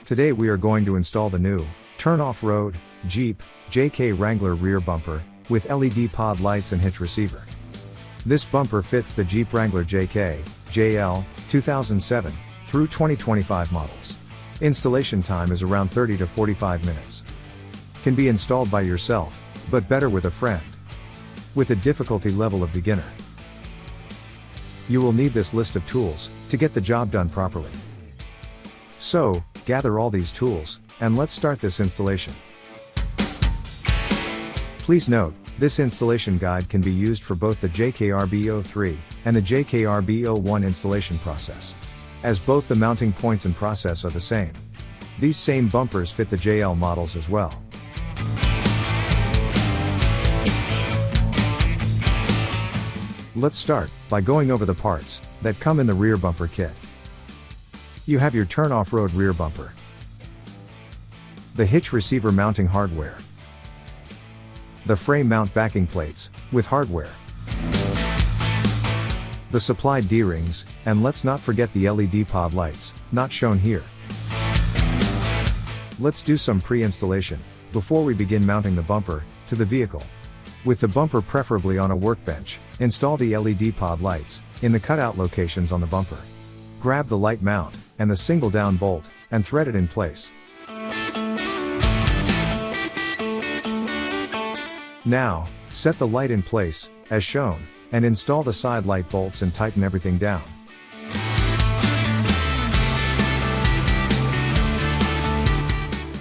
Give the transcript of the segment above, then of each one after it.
Today we are going to install the new Turn Offroad Jeep JK Wrangler rear bumper with LED pod lights and hitch receiver. This bumper fits the Jeep Wrangler JK, JL, 2007 through 2025 models. Installation time is around 30 to 45 minutes. Can be installed by yourself, but better with a friend. With a difficulty level of beginner. You will need this list of tools to get the job done properly. So, gather all these tools, and let's start this installation. Please note, this installation guide can be used for both the JKRB03 and the JKRB01 installation process, as both the mounting points and process are the same. These same bumpers fit the JL models as well. Let's start by going over the parts that come in the rear bumper kit. You have your Turn Offroad rear bumper, the hitch receiver mounting hardware, the frame mount backing plates with hardware, the supplied D-rings, and let's not forget the LED pod lights, not shown here. Let's do some pre-installation before we begin mounting the bumper to the vehicle. With the bumper preferably on a workbench, install the LED pod lights in the cutout locations on the bumper. Grab the light mount and the single down bolt and thread it in place. Now, set the light in place, as shown, and install the side light bolts and tighten everything down.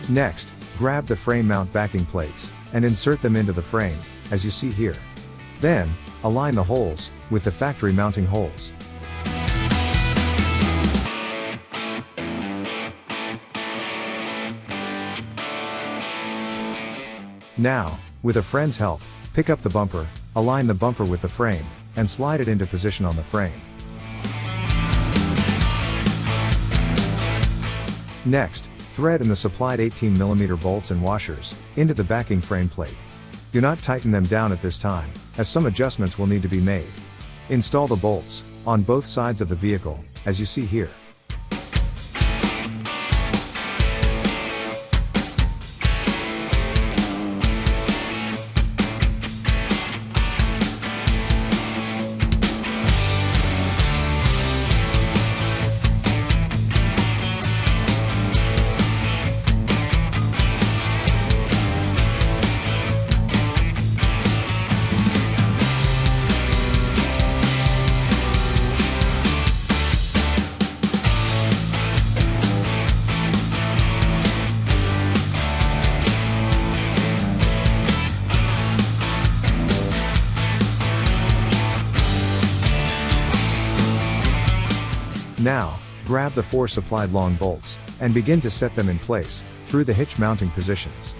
Next, grab the frame mount backing plates and insert them into the frame, as you see here. Then, align the holes with the factory mounting holes. Now, with a friend's help, pick up the bumper, align the bumper with the frame, and slide it into position on the frame. Next, thread in the supplied 18mm bolts and washers into the backing frame plate. Do not tighten them down at this time, as some adjustments will need to be made. Install the bolts on both sides of the vehicle, as you see here. Now, grab the 4 supplied long bolts, and begin to set them in place, through the hitch mounting positions.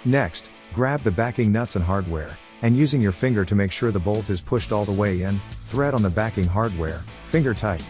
Next, grab the backing nuts and hardware, and using your finger to make sure the bolt is pushed all the way in, thread on the backing hardware, finger tight.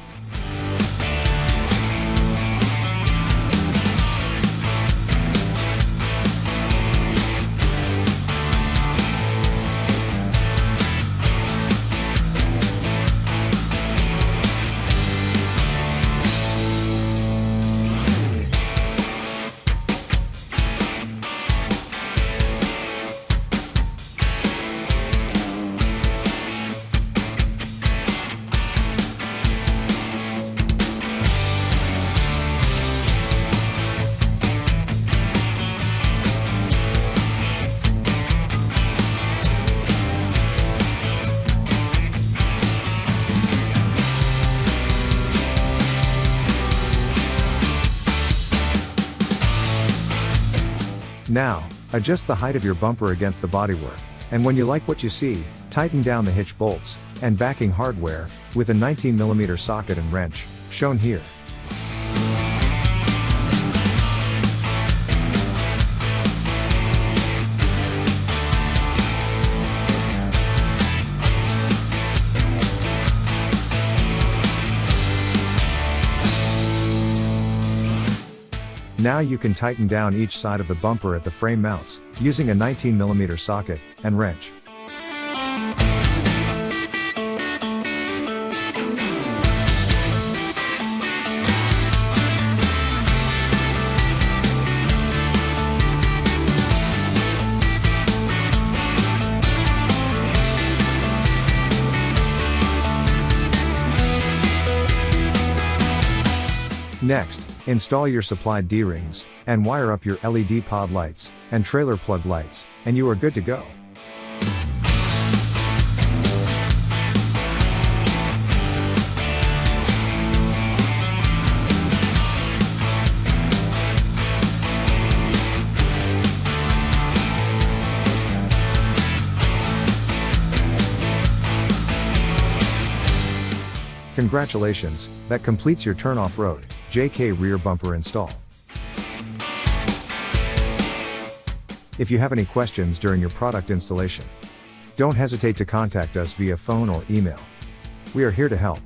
Now, Adjust the height of your bumper against the bodywork, and when you like what you see, tighten down the hitch bolts and backing hardware with a 19mm socket and wrench, shown here. Now you can tighten down each side of the bumper at the frame mounts, using a 19mm socket and wrench. Next, install your supplied D-rings, and wire up your LED pod lights, and trailer plug lights, and you are good to go. Congratulations, that completes your Turn Offroad JK rear bumper install. If you have any questions during your product installation, don't hesitate to contact us via phone or email. We are here to help.